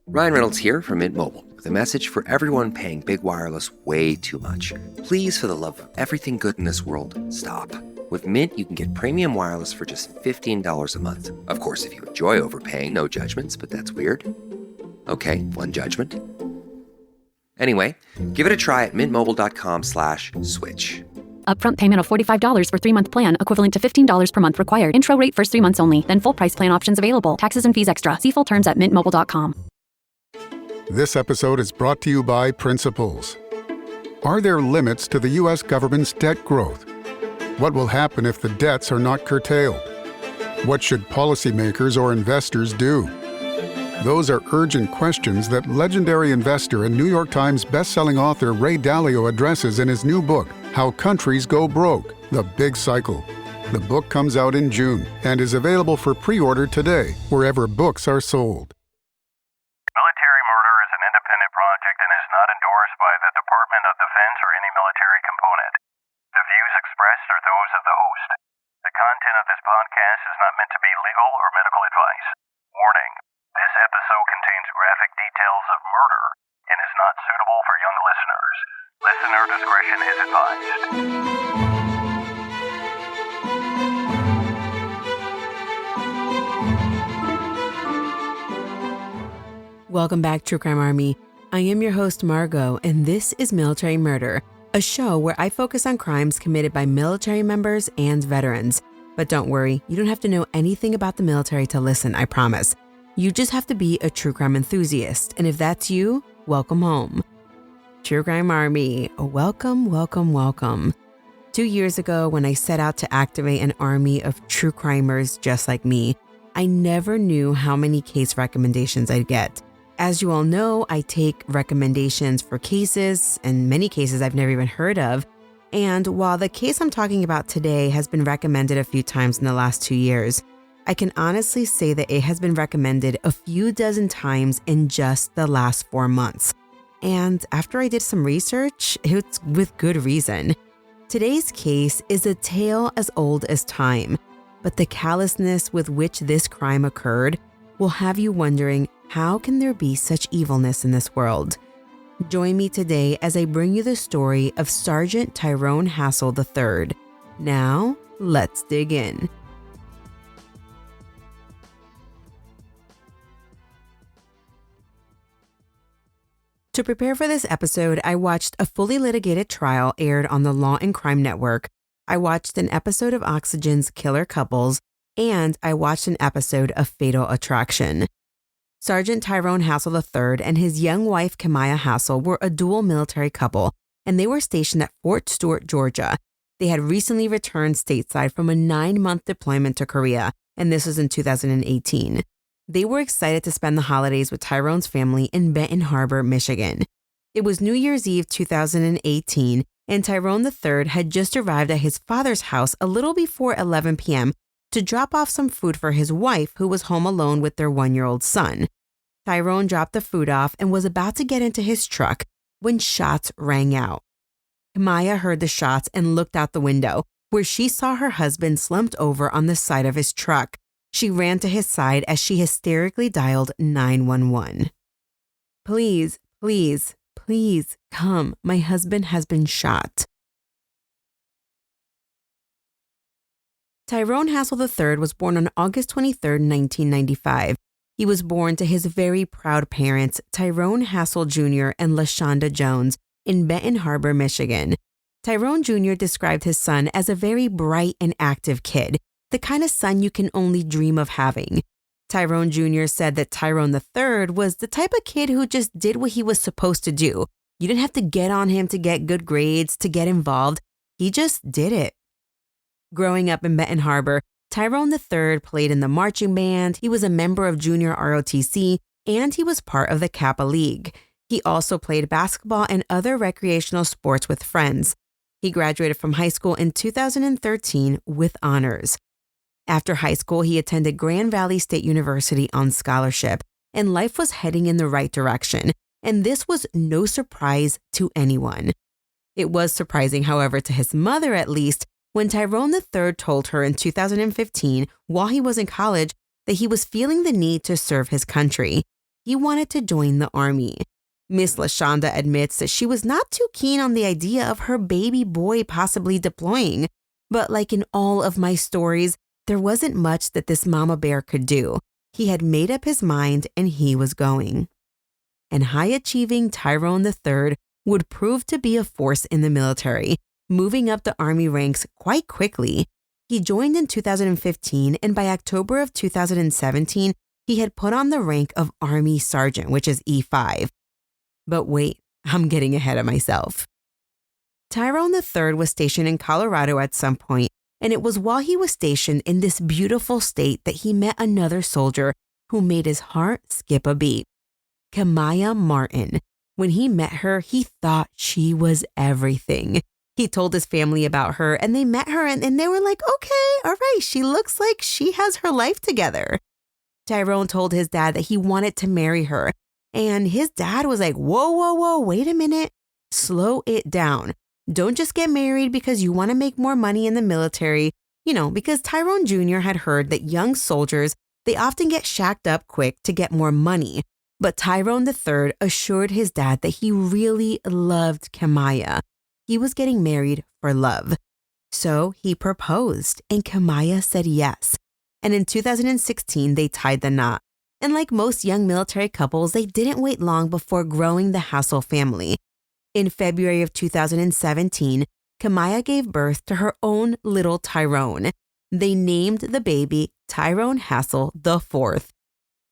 Ryan Reynolds here from Mint Mobile with a message for everyone paying big wireless way too much. Please, for the love of everything good in this world, stop. With Mint, you can get premium wireless for just $15 a month. Of course, if you enjoy overpaying, no judgments, but that's weird. Okay, one judgment. Anyway, give it a try at mintmobile.com/switch. Upfront payment of $45 for 3-month plan, equivalent to $15 per month required. Intro rate first 3 months only, then full price plan options available. Taxes and fees extra. See full terms at mintmobile.com. This episode is brought to you by Principles. Are there limits to the U.S. government's debt growth? What will happen if the debts are not curtailed? What should policymakers or investors do? Those are urgent questions that legendary investor and New York Times bestselling author Ray Dalio addresses in his new book, How Countries Go Broke: The Big Cycle. The book comes out in June and is available for pre-order today, wherever books are sold. Military murder is an independent project and is not endorsed by the Department of Defense or any military component. The views expressed are those of the host. The content of this podcast is not meant to be legal or medical advice. Warning: this episode contains graphic details of murder and is not suitable for young listeners. Listener discretion is advised. Welcome back, True Crime Army. I am your host, Margot, and this is Military Murder, a show where I focus on crimes committed by military members and veterans. But don't worry, you don't have to know anything about the military to listen, I promise. You just have to be a true crime enthusiast, and if that's you, welcome home. True Crime Army, welcome, welcome, welcome. 2 years ago, when I set out to activate an army of true crimers just like me, I never knew how many case recommendations I'd get. As you all know, I take recommendations for cases, and many cases I've never even heard of. And while the case I'm talking about today has been recommended a few times in the last 2 years, I can honestly say that it has been recommended a few dozen times in just the last 4 months. And after I did some research, it's with good reason. Today's case is a tale as old as time, but the callousness with which this crime occurred will have you wondering, how can there be such evilness in this world? Join me today as I bring you the story of Sgt Tyrone Hassel III. Now, let's dig in. To prepare for this episode, I watched a fully litigated trial aired on the Law and Crime Network. I watched an episode of Oxygen's Killer Couples, and I watched an episode of Fatal Attraction. Sgt Tyrone Hassel III and his young wife Kemia Hassel were a dual military couple, and they were stationed at Fort Stewart, Georgia. They had recently returned stateside from a 9-month deployment to Korea, and this was in 2018. They were excited to spend the holidays with Tyrone's family in Benton Harbor, Michigan. It was New Year's Eve 2018, and Tyrone III had just arrived at his father's house a little before 11 p.m. to drop off some food for his wife, who was home alone with their 1-year-old son. Tyrone dropped the food off and was about to get into his truck when shots rang out. Kemia heard the shots and looked out the window, where she saw her husband slumped over on the side of his truck. She ran to his side as she hysterically dialed 911. Please, please, please come. My husband has been shot. Tyrone Hassel III was born on August 23, 1995. He was born to his very proud parents, Tyrone Hassel Jr. and LaShonda Jones, in Benton Harbor, Michigan. Tyrone Jr. described his son as a very bright and active kid, the kind of son you can only dream of having. Tyrone Jr. said that Tyrone III was the type of kid who just did what he was supposed to do. You didn't have to get on him to get good grades, to get involved. He just did it. Growing up in Benton Harbor, Tyrone III played in the marching band, he was a member of Junior ROTC, and he was part of the Kappa League. He also played basketball and other recreational sports with friends. He graduated from high school in 2013 with honors. After high school, he attended Grand Valley State University on scholarship, and life was heading in the right direction, and this was no surprise to anyone. It was surprising, however, to his mother at least, when Tyrone III told her in 2015, while he was in college, that he was feeling the need to serve his country. he wanted to join the Army. Miss LaShonda admits that she was not too keen on the idea of her baby boy possibly deploying. But like in all of my stories, there wasn't much that this mama bear could do. He had made up his mind and he was going. And high-achieving Tyrone III would prove to be a force in the military, moving up the Army ranks quite quickly. He joined in 2015, and by October of 2017, he had put on the rank of Army Sergeant, which is E5. But wait, I'm getting ahead of myself. Tyrone III was stationed in Colorado at some point, and it was while he was stationed in this beautiful state that he met another soldier who made his heart skip a beat. Kemia Martin. When he met her, he thought she was everything. He told his family about her, and they met her, and they were like, okay, all right, she looks like she has her life together. Tyrone told his dad that he wanted to marry her, and his dad was like, whoa, wait a minute. Slow it down. Don't just get married because you want to make more money in the military. Because Tyrone Jr. had heard that young soldiers, they often get shacked up quick to get more money. But Tyrone III assured his dad that he really loved Kemia. He was getting married for love. So he proposed, and Kemia said yes. And in 2016, they tied the knot. And like most young military couples, they didn't wait long before growing the Hassel family. In February of 2017, Kemia gave birth to her own little Tyrone. They named the baby Sgt Hassell IV.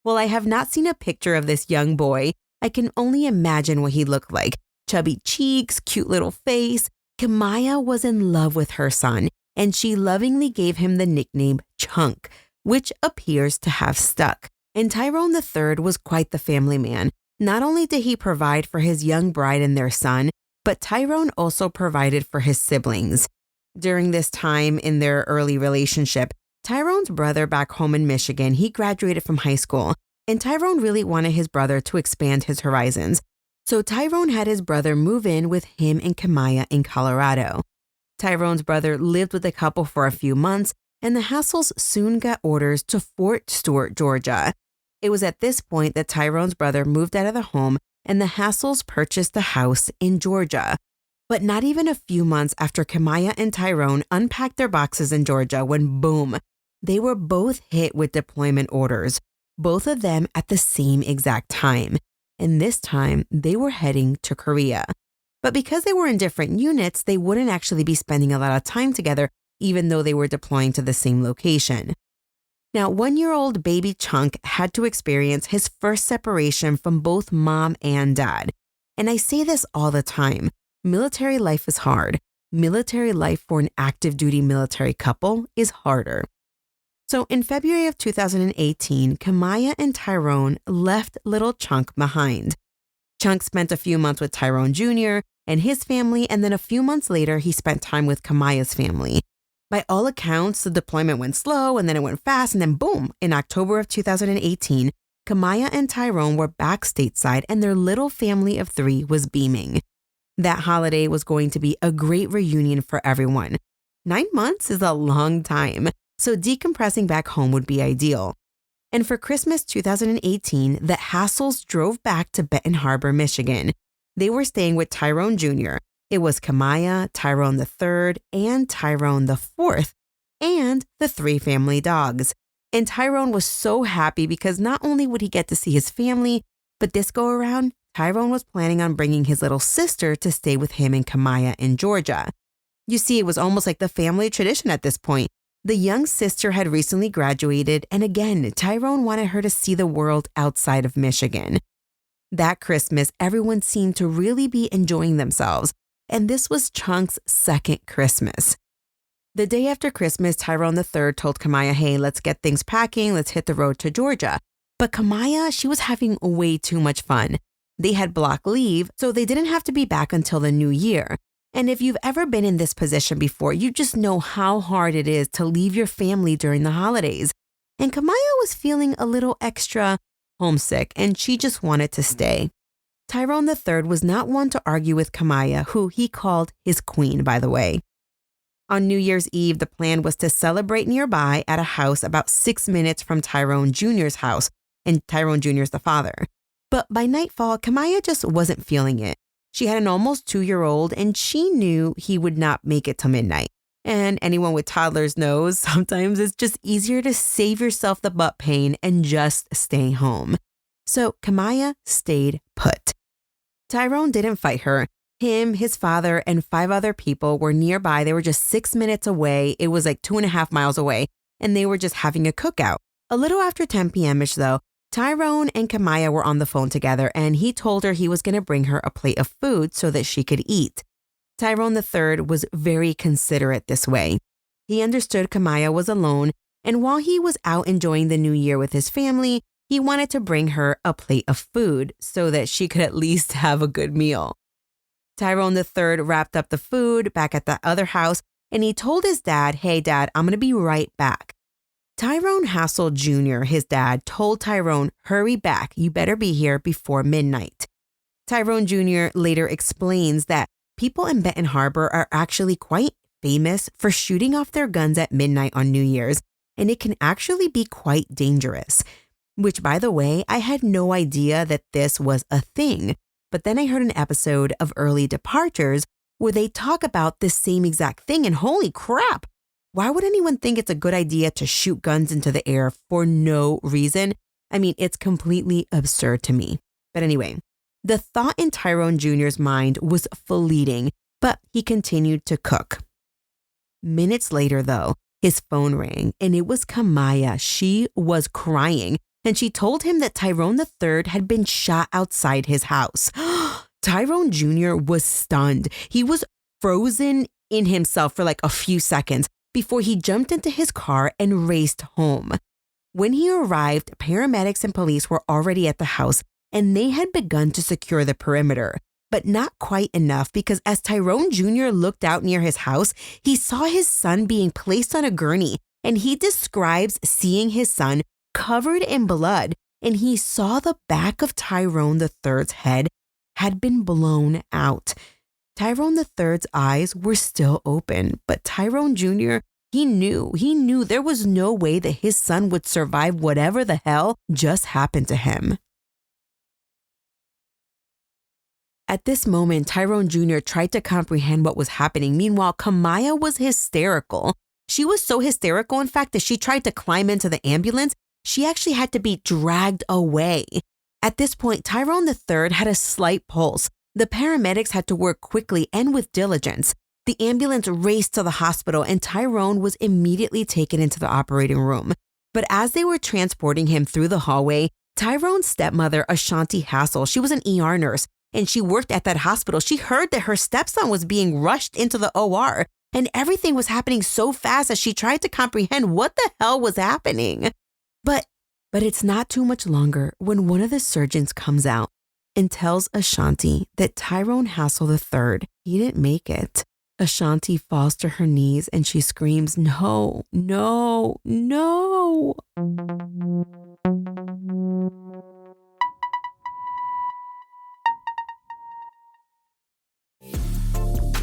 While I have not seen a picture of this young boy, I can only imagine what he looked like. Chubby cheeks, cute little face. Kemia was in love with her son, and she lovingly gave him the nickname Chunk, which appears to have stuck. And Tyrone III was quite the family man. Not only did he provide for his young bride and their son, but Tyrone also provided for his siblings. During this time in their early relationship, Tyrone's brother back home in Michigan, he graduated from high school, and Tyrone really wanted his brother to expand his horizons. So Tyrone had his brother move in with him and Kemia in Colorado. Tyrone's brother lived with the couple for a few months, and the Hassels soon got orders to Fort Stewart, Georgia. It was at this point that Tyrone's brother moved out of the home, and the Hassels purchased a house in Georgia. But not even a few months after Kemia and Tyrone unpacked their boxes in Georgia when, boom, they were both hit with deployment orders, both of them at the same exact time. And this time, they were heading to Korea. But because they were in different units, they wouldn't actually be spending a lot of time together, even though they were deploying to the same location. Now, 1-year-old baby Chunk had to experience his first separation from both mom and dad. And I say this all the time. Military life is hard. Military life for an active duty military couple is harder. So in February of 2018, Kemia and Tyrone left little Chunk behind. Chunk spent a few months with Tyrone Jr. and his family, and then a few months later, he spent time with Kemia's family. By all accounts, the deployment went slow, and then it went fast, and then boom, in October of 2018, Kemia and Tyrone were back stateside, and their little family of 3 was beaming. That holiday was going to be a great reunion for everyone. 9 months is a long time, so decompressing back home would be ideal. And for Christmas 2018, the Hassels drove back to Benton Harbor, Michigan. They were staying with Tyrone Jr. It was Kemia, Tyrone III, and Tyrone IV, and the 3 family dogs. And Tyrone was so happy because not only would he get to see his family, but this go around, Tyrone was planning on bringing his little sister to stay with him and Kemia in Georgia. You see, it was almost like the family tradition at this point. The young sister had recently graduated, and again, Tyrone wanted her to see the world outside of Michigan. That Christmas, everyone seemed to really be enjoying themselves, and this was Chunk's second Christmas. The day after Christmas, Tyrone III told Kemia, hey, let's get things packing, let's hit the road to Georgia. But Kemia, she was having way too much fun. They had block leave, so they didn't have to be back until the new year. And if you've ever been in this position before, you just know how hard it is to leave your family during the holidays. And Kemia was feeling a little extra homesick, and she just wanted to stay. Tyrone III was not one to argue with Kemia, who he called his queen, by the way. On New Year's Eve, the plan was to celebrate nearby at a house about 6 minutes from Tyrone Jr.'s house, and Tyrone Jr. is the father. But by nightfall, Kemia just wasn't feeling it. She had an almost 2-year-old and she knew he would not make it till midnight. And anyone with toddlers knows sometimes it's just easier to save yourself the butt pain and just stay home. So Kemia stayed put. Tyrone didn't fight her. Him, his father, and 5 other people were nearby. They were just 6 minutes away. It was like 2.5 miles away, and they were just having a cookout. A little after 10 p.m.ish though, Tyrone and Kemia were on the phone together, and he told her he was going to bring her a plate of food so that she could eat. Tyrone III was very considerate this way. He understood Kemia was alone, and while he was out enjoying the new year with his family, he wanted to bring her a plate of food so that she could at least have a good meal. Tyrone III wrapped up the food back at the other house, and he told his dad, "Hey dad, I'm going to be right back." Tyrone Hassel Jr., his dad, told Tyrone, "Hurry back, you better be here before midnight." Tyrone Jr. later explains that people in Benton Harbor are actually quite famous for shooting off their guns at midnight on New Year's, and it can actually be quite dangerous. Which, by the way, I had no idea that this was a thing. But then I heard an episode of Early Departures where they talk about this same exact thing, and holy crap, why would anyone think it's a good idea to shoot guns into the air for no reason? I mean, it's completely absurd to me. But anyway, the thought in Tyrone Jr.'s mind was fleeting, but he continued to cook. Minutes later, though, his phone rang, and it was Kemia. She was crying, and she told him that Tyrone III had been shot outside his house. Tyrone Jr. was stunned. He was frozen in himself for like a few seconds before he jumped into his car and raced home. When he arrived, paramedics and police were already at the house, and they had begun to secure the perimeter. But not quite enough, because as Tyrone Jr. looked out near his house, he saw his son being placed on a gurney, and he describes seeing his son covered in blood, and he saw the back of Tyrone III's head had been blown out. Tyrone III's eyes were still open, but Tyrone Jr., he knew there was no way that his son would survive whatever the hell just happened to him. At this moment, Tyrone Jr. tried to comprehend what was happening. Meanwhile, Kemia was hysterical. She was so hysterical, in fact, that she tried to climb into the ambulance. She actually had to be dragged away. At this point, Tyrone III had a slight pulse. The paramedics had to work quickly and with diligence. The ambulance raced to the hospital, and Tyrone was immediately taken into the operating room. But as they were transporting him through the hallway, Tyrone's stepmother, Sgt Hassel, she was an ER nurse, and she worked at that hospital. She heard that her stepson was being rushed into the OR, and everything was happening so fast that she tried to comprehend what the hell was happening. But it's not too much longer when one of the surgeons comes out and tells Ashanti that Tyrone Hassel III, he didn't make it. Ashanti falls to her knees and she screams, "No, no, no."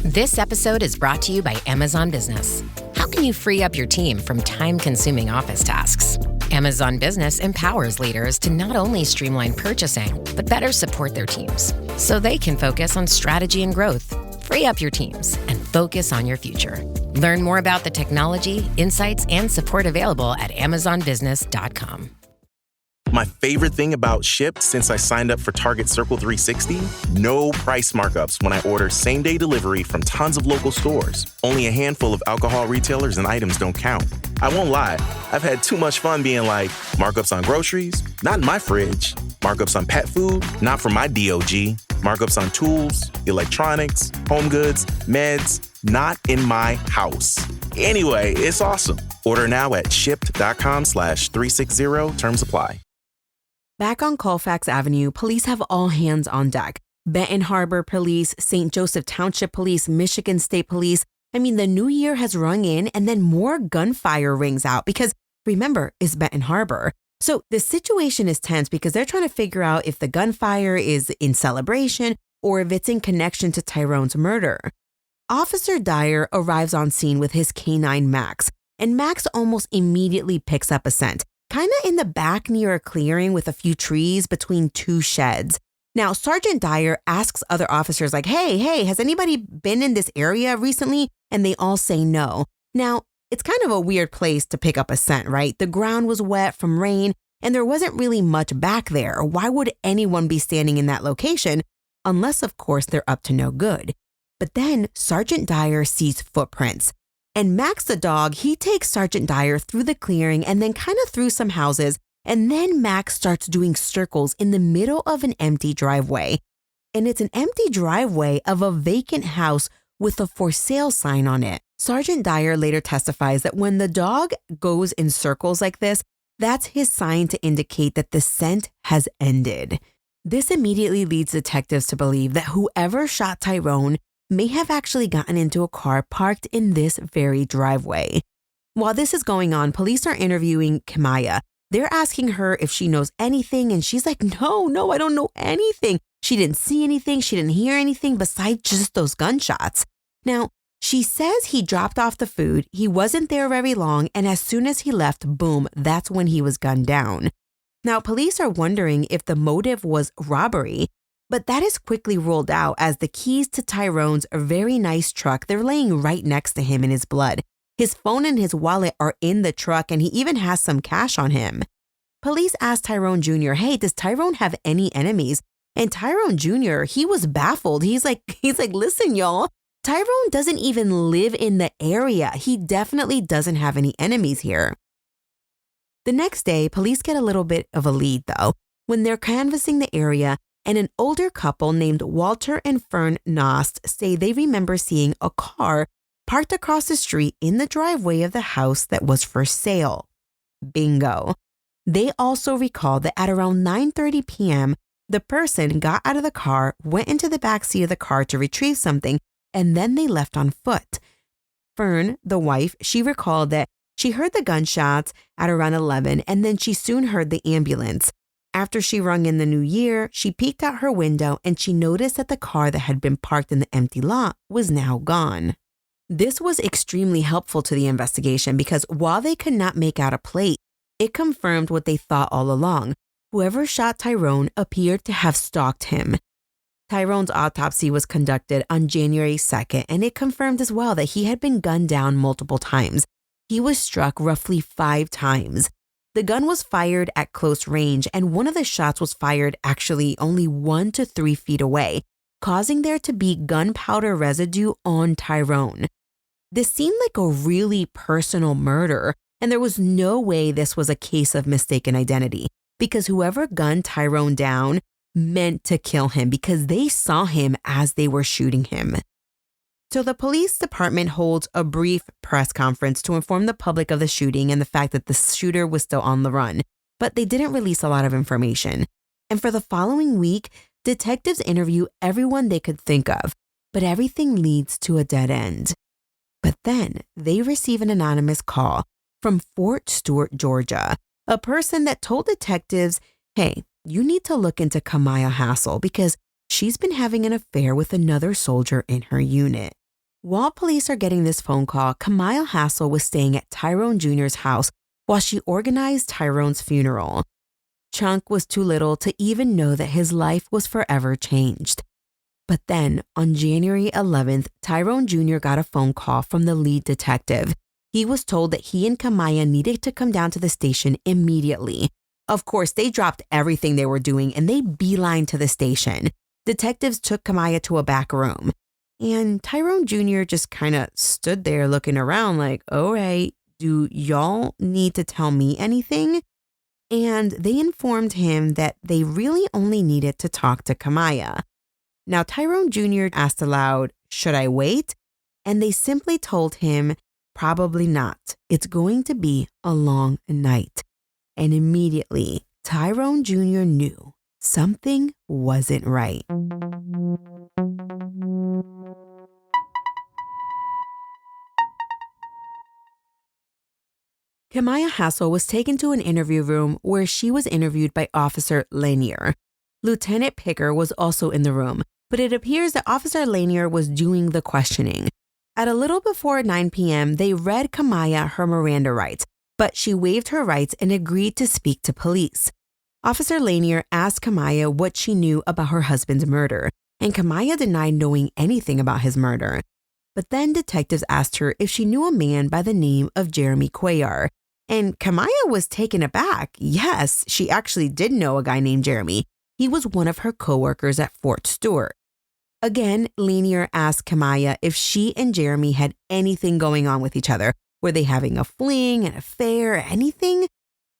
This episode is brought to you by Amazon Business. How can you free up your team from time-consuming office tasks? Amazon Business empowers leaders to not only streamline purchasing, but better support their teams so they can focus on strategy and growth. Free up your teams and focus on your future. Learn more about the technology, insights, and support available at amazonbusiness.com. My favorite thing about Shipt since I signed up for Target Circle 360? No price markups when I order same-day delivery from tons of local stores. Only a handful of alcohol retailers and items don't count. I won't lie, I've had too much fun being like, markups on groceries? Not in my fridge. Markups on pet food? Not for my DOG. Markups on tools, electronics, home goods, meds? Not in my house. Anyway, it's awesome. Order now at shipt.com/360. Terms apply. Back on Colfax Avenue, police have all hands on deck. Benton Harbor Police, St. Joseph Township Police, Michigan State Police. I mean, the new year has rung in and then more gunfire rings out because, remember, it's Benton Harbor. So the situation is tense because they're trying to figure out if the gunfire is in celebration or if it's in connection to Tyrone's murder. Officer Dyer arrives on scene with his canine Max, and Max almost immediately picks up a scent. kind of in the back near a clearing with a few trees between two sheds. Now, Sergeant Dyer asks other officers like, hey, has anybody been in this area recently? And they all say no. Now, it's kind of a weird place to pick up a scent, right? The ground was wet from rain and there wasn't really much back there. Why would anyone be standing in that location? Unless, of course, they're up to no good. But then Sergeant Dyer sees footprints. And Max the dog, he takes Sergeant Dyer through the clearing and then kind of through some houses. And then Max starts doing circles in the middle of an empty driveway. And it's an empty driveway of a vacant house with a for sale sign on it. Sergeant Dyer later testifies that when the dog goes in circles like this, that's his sign to indicate that the scent has ended. This immediately leads detectives to believe that whoever shot Tyrone may have actually gotten into a car parked in this very driveway. While this is going on, police are interviewing Kemia. They're asking her if she knows anything, and she's like, no, I don't know anything. She didn't see anything. She didn't hear anything besides just those gunshots. Now, she says he dropped off the food. He wasn't there very long, and as soon as he left, boom, that's when he was gunned down. Now, police are wondering if the motive was robbery, but that is quickly ruled out as the keys to Tyrone's very nice truck, they're laying right next to him in his blood. His phone and his wallet are in the truck, and he even has some cash on him. Police asked Tyrone Jr., hey, does Tyrone have any enemies? And Tyrone Jr., he was baffled. He's like, listen, y'all, Tyrone doesn't even live in the area. He definitely doesn't have any enemies here. The next day, police get a little bit of a lead, though, when they're canvassing the area, and an older couple named Walter and Fern Nost say they remember seeing a car parked across the street in the driveway of the house that was for sale. Bingo. They also recall that at around 9:30 p.m., the person got out of the car, went into the back seat of the car to retrieve something, and then they left on foot. Fern, the wife, she recalled that she heard the gunshots at around 11, and then she soon heard the ambulance. After she rung in the new year, she peeked out her window and she noticed that the car that had been parked in the empty lot was now gone. This was extremely helpful to the investigation because while they could not make out a plate, it confirmed what they thought all along. Whoever shot Tyrone appeared to have stalked him. Tyrone's autopsy was conducted on January 2nd, and it confirmed as well that he had been gunned down multiple times. He was struck roughly 5 times. The gun was fired at close range, and one of the shots was fired actually only 1 to 3 feet away, causing there to be gunpowder residue on Tyrone. This seemed like a really personal murder, and there was no way this was a case of mistaken identity, because whoever gunned Tyrone down meant to kill him because they saw him as they were shooting him. So the police department holds a brief press conference to inform the public of the shooting and the fact that the shooter was still on the run, but they didn't release a lot of information. And for the following week, detectives interview everyone they could think of, but everything leads to a dead end. But then they receive an anonymous call from Fort Stewart, Georgia, a person that told detectives, hey, you need to look into Kemia Hassel because she's been having an affair with another soldier in her unit. While police are getting this phone call, Kemia Hassel was staying at Tyrone Jr.'s house while she organized Tyrone's funeral. Chunk was too little to even know that his life was forever changed. But then, on January 11th, Tyrone Jr. got a phone call from the lead detective. He was told that he and Kemia needed to come down to the station immediately. Of course, they dropped everything they were doing and they beelined to the station. Detectives took Kemia to a back room. And Tyrone Jr. just kind of stood there looking around like, all right, do y'all need to tell me anything? And they informed him that they really only needed to talk to Kemia. Now, Tyrone Jr. asked aloud, should I wait? And they simply told him, probably not. It's going to be a long night. And immediately, Tyrone Jr. knew something wasn't right. Kemia Hassel was taken to an interview room where she was interviewed by Officer Lanier. Lieutenant Picker was also in the room, but it appears that Officer Lanier was doing the questioning. At a little before 9 p.m., they read Kemia her Miranda rights, but she waived her rights and agreed to speak to police. Officer Lanier asked Kemia what she knew about her husband's murder, and Kemia denied knowing anything about his murder. But then detectives asked her if she knew a man by the name of Jeremy Cuellar, and Kemia was taken aback. Yes, she actually did know a guy named Jeremy. He was one of her coworkers at Fort Stewart. Again, Lanier asked Kemia if she and Jeremy had anything going on with each other. Were they having a fling, an affair, anything?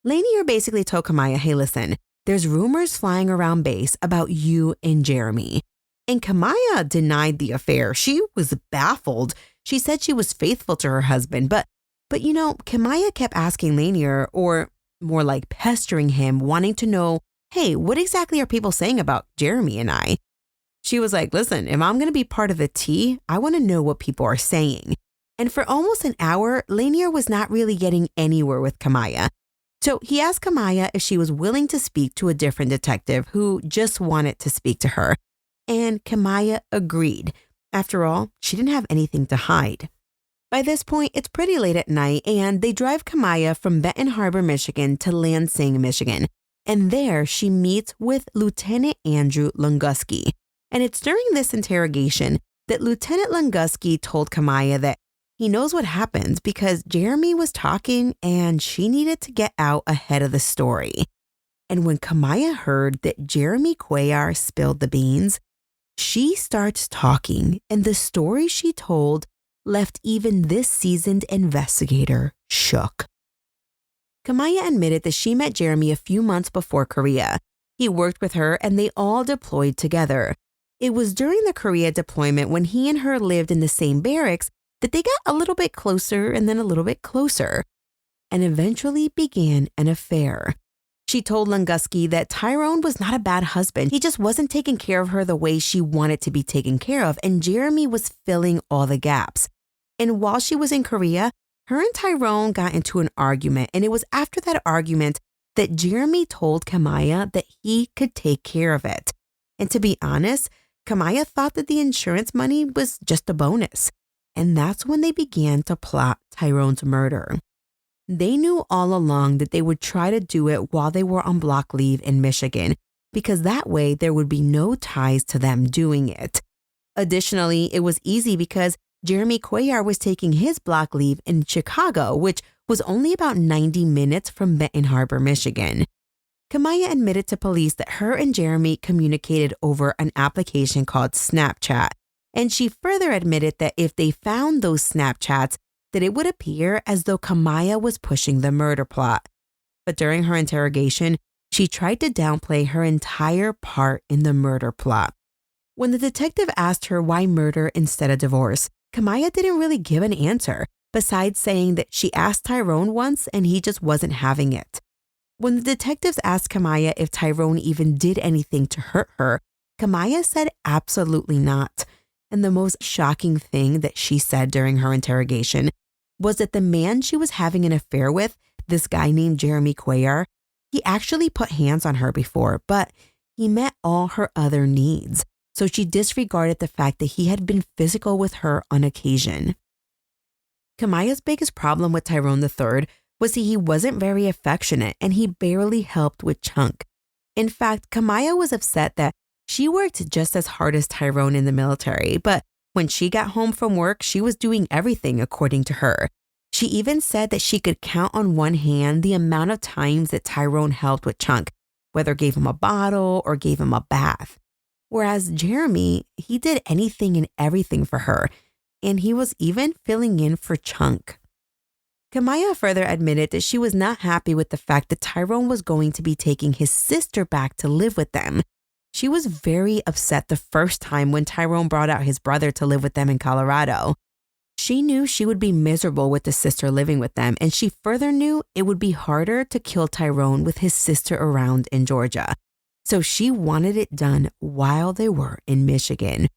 Lanier basically told Kemia, hey, listen, there's rumors flying around base about you and Jeremy. And Kemia denied the affair. She was baffled. She said she was faithful to her husband, but Kemia kept asking Lanier, or more like pestering him, wanting to know, hey, what exactly are people saying about Jeremy and I? She was like, listen, if I'm going to be part of the tea, I want to know what people are saying. And for almost an hour, Lanier was not really getting anywhere with Kemia. So he asked Kemia if she was willing to speak to a different detective who just wanted to speak to her. And Kemia agreed. After all, she didn't have anything to hide. By this point, it's pretty late at night, and they drive Kemia from Benton Harbor, Michigan to Lansing, Michigan. And there she meets with Lieutenant Andrew Lunguski. And it's during this interrogation that Lieutenant Lunguski told Kemia that he knows what happened because Jeremy was talking and she needed to get out ahead of the story. And when Kemia heard that Jeremy Cuellar spilled the beans, she starts talking, and the story she told left even this seasoned investigator shook. Kemia admitted that she met Jeremy a few months before Korea. He worked with her and they all deployed together. It was during the Korea deployment when he and her lived in the same barracks that they got a little bit closer and then a little bit closer, and eventually began an affair. She told Lunguski that Tyrone was not a bad husband. He just wasn't taking care of her the way she wanted to be taken care of, and Jeremy was filling all the gaps. And while she was in Korea, her and Tyrone got into an argument, and it was after that argument that Jeremy told Kemia that he could take care of it. And to be honest, Kemia thought that the insurance money was just a bonus. And that's when they began to plot Tyrone's murder. They knew all along that they would try to do it while they were on block leave in Michigan, because that way there would be no ties to them doing it. Additionally, it was easy because Jeremy Cuellar was taking his block leave in Chicago, which was only about 90 minutes from Benton Harbor, Michigan. Kemia admitted to police that her and Jeremy communicated over an application called Snapchat. And she further admitted that if they found those Snapchats, that it would appear as though Kemia was pushing the murder plot. But during her interrogation, she tried to downplay her entire part in the murder plot. When the detective asked her why murder instead of divorce, Kemia didn't really give an answer, besides saying that she asked Tyrone once and he just wasn't having it. When the detectives asked Kemia if Tyrone even did anything to hurt her, Kemia said absolutely not. And the most shocking thing that she said during her interrogation was that the man she was having an affair with, this guy named Jeremy Cuellar, he actually put hands on her before, but he met all her other needs. So she disregarded the fact that he had been physical with her on occasion. Kemia's biggest problem with Tyrone III was that he wasn't very affectionate and he barely helped with Chunk. In fact, Kemia was upset that she worked just as hard as Tyrone in the military, but when she got home from work, she was doing everything according to her. She even said that she could count on one hand the amount of times that Tyrone helped with Chunk, whether gave him a bottle or gave him a bath. Whereas Jeremy, he did anything and everything for her, and he was even filling in for Chunk. Kemia further admitted that she was not happy with the fact that Tyrone was going to be taking his sister back to live with them. She was very upset the first time when Tyrone brought out his brother to live with them in Colorado. She knew she would be miserable with the sister living with them, and she further knew it would be harder to kill Tyrone with his sister around in Georgia. So she wanted it done while they were in Michigan.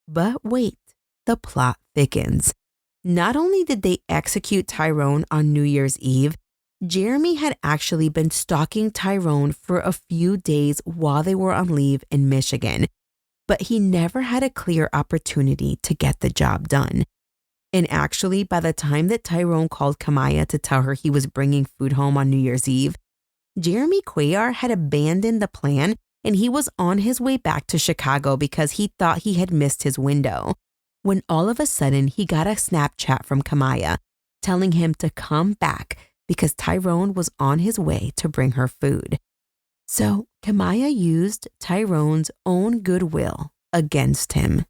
But wait, the plot thickens. Not only did they execute Tyrone on New Year's Eve, Jeremy had actually been stalking Tyrone for a few days while they were on leave in Michigan, but he never had a clear opportunity to get the job done. And actually, by the time that Tyrone called Kemia to tell her he was bringing food home on New Year's Eve, Jeremy Cuellar had abandoned the plan and he was on his way back to Chicago because he thought he had missed his window. When all of a sudden he got a Snapchat from Kemia telling him to come back because Tyrone was on his way to bring her food. So Kemia used Tyrone's own goodwill against him.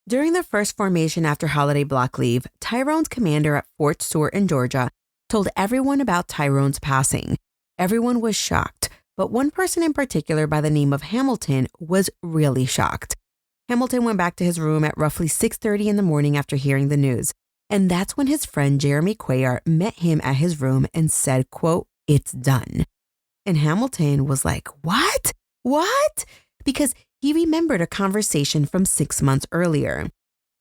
During the first formation after holiday block leave, Tyrone's commander at Fort Stewart in Georgia told everyone about Tyrone's passing. Everyone was shocked, but one person in particular by the name of Hamilton was really shocked. Hamilton went back to his room at roughly 6:30 in the morning after hearing the news, and that's when his friend Jeremy Cuellar met him at his room and said, quote, "It's done." And Hamilton was like, "What? What?" Because he remembered a conversation from 6 months earlier.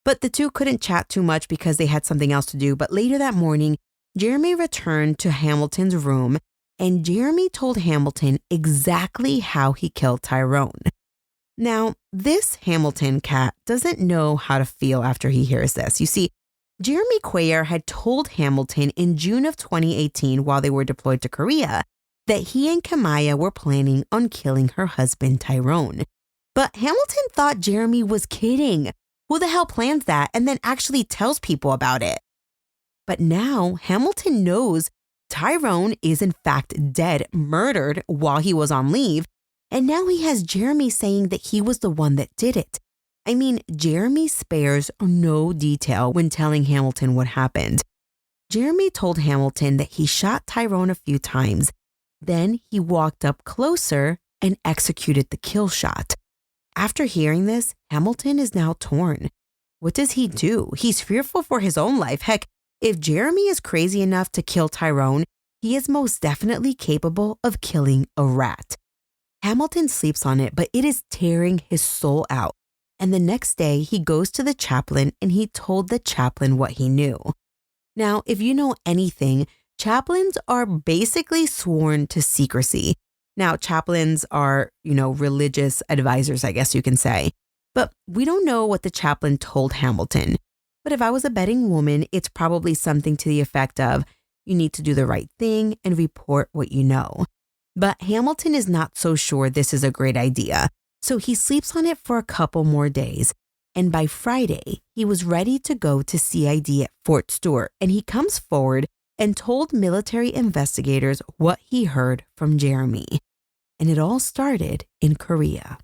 But the two couldn't chat too much because they had something else to do. But later that morning, Jeremy returned to Hamilton's room and Jeremy told Hamilton exactly how he killed Tyrone. Now, this Hamilton cat doesn't know how to feel after he hears this. You see, Jeremy Cuellar had told Hamilton in June of 2018 while they were deployed to Korea that he and Kemia were planning on killing her husband Tyrone. But Hamilton thought Jeremy was kidding. Who the hell plans that and then actually tells people about it? But now Hamilton knows Tyrone is in fact dead, murdered while he was on leave. And now he has Jeremy saying that he was the one that did it. I mean, Jeremy spares no detail when telling Hamilton what happened. Jeremy told Hamilton that he shot Tyrone a few times. Then he walked up closer and executed the kill shot. After hearing this, Hamilton is now torn. What does he do? He's fearful for his own life. Heck, if Jeremy is crazy enough to kill Tyrone, he is most definitely capable of killing a rat. Hamilton sleeps on it, but it is tearing his soul out. And the next day, he goes to the chaplain and he told the chaplain what he knew. Now, if you know anything, chaplains are basically sworn to secrecy. Now, chaplains are, religious advisors, I guess you can say. But we don't know what the chaplain told Hamilton. But if I was a betting woman, it's probably something to the effect of, you need to do the right thing and report what you know. But Hamilton is not so sure this is a great idea. So he sleeps on it for a couple more days. And by Friday, he was ready to go to CID at Fort Stewart. And he comes forward and told military investigators what he heard from Jeremy. And it all started in Korea.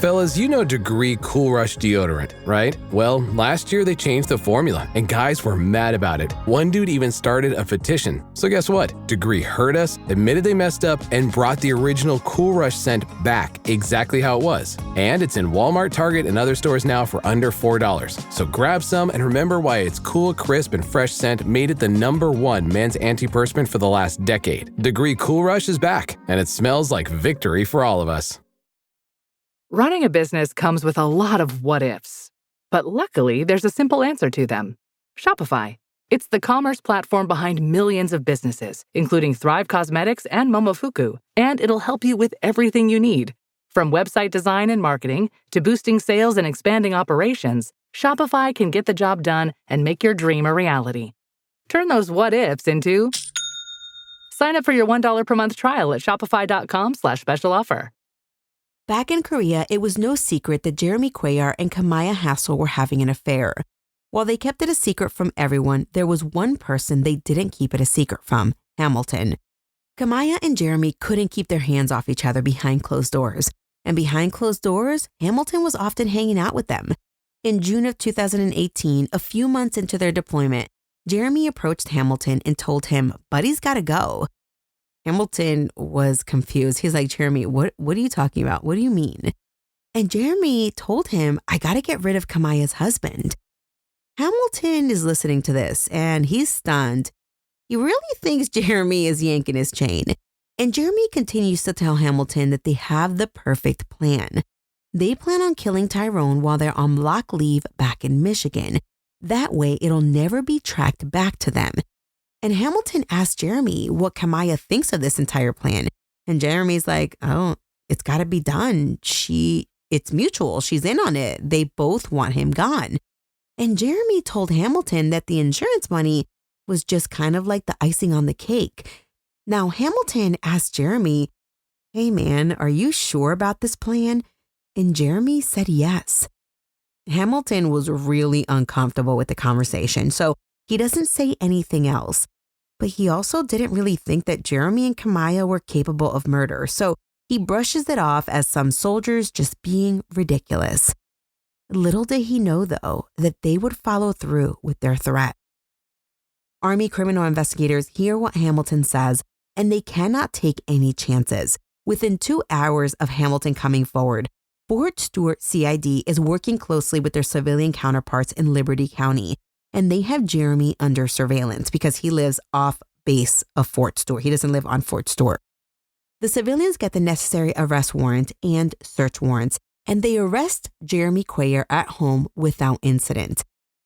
Fellas, you know Degree Cool Rush deodorant, right? Well, last year they changed the formula, and guys were mad about it. One dude even started a petition. So guess what? Degree heard us, admitted they messed up, and brought the original Cool Rush scent back exactly how it was. And it's in Walmart, Target, and other stores now for under $4. So grab some and remember why its cool, crisp, and fresh scent made it the #1 men's antiperspirant for the last decade. Degree Cool Rush is back, and it smells like victory for all of us. Running a business comes with a lot of what-ifs. But luckily, there's a simple answer to them. Shopify. It's the commerce platform behind millions of businesses, including Thrive Cosmetics and Momofuku, and it'll help you with everything you need. From website design and marketing to boosting sales and expanding operations, Shopify can get the job done and make your dream a reality. Turn those what-ifs into... Sign up for your $1 per month trial at shopify.com/special offer. Back in Korea, it was no secret that Jeremy Cuellar and Kemia Hassel were having an affair. While they kept it a secret from everyone, there was one person they didn't keep it a secret from, Hamilton. Kemia and Jeremy couldn't keep their hands off each other behind closed doors. And behind closed doors, Hamilton was often hanging out with them. In June of 2018, a few months into their deployment, Jeremy approached Hamilton and told him, "Buddy's gotta go." Hamilton was confused. He's like, "Jeremy, what are you talking about? What do you mean?" And Jeremy told him, "I got to get rid of Kemia's husband." Hamilton is listening to this and he's stunned. He really thinks Jeremy is yanking his chain. And Jeremy continues to tell Hamilton that they have the perfect plan. They plan on killing Tyrone while they're on block leave back in Michigan. That way, it'll never be tracked back to them. And Hamilton asked Jeremy what Kemia thinks of this entire plan. And Jeremy's like, oh, it's got to be done. It's mutual. She's in on it. They both want him gone. And Jeremy told Hamilton that the insurance money was just kind of like the icing on the cake. Now, Hamilton asked Jeremy, hey man, are you sure about this plan? And Jeremy said yes. Hamilton was really uncomfortable with the conversation, so he doesn't say anything else. But he also didn't really think that Jeremy and Kemia were capable of murder, so he brushes it off as some soldiers just being ridiculous. Little did he know, though, that they would follow through with their threat. Army criminal investigators hear what Hamilton says, and they cannot take any chances. Within 2 hours of Hamilton coming forward, Fort Stewart CID is working closely with their civilian counterparts in Liberty County, and they have Jeremy under surveillance because he lives off base of Fort Stewart. He doesn't live on Fort Stewart. The civilians get the necessary arrest warrant and search warrants, and they arrest Jeremy Cuellar at home without incident.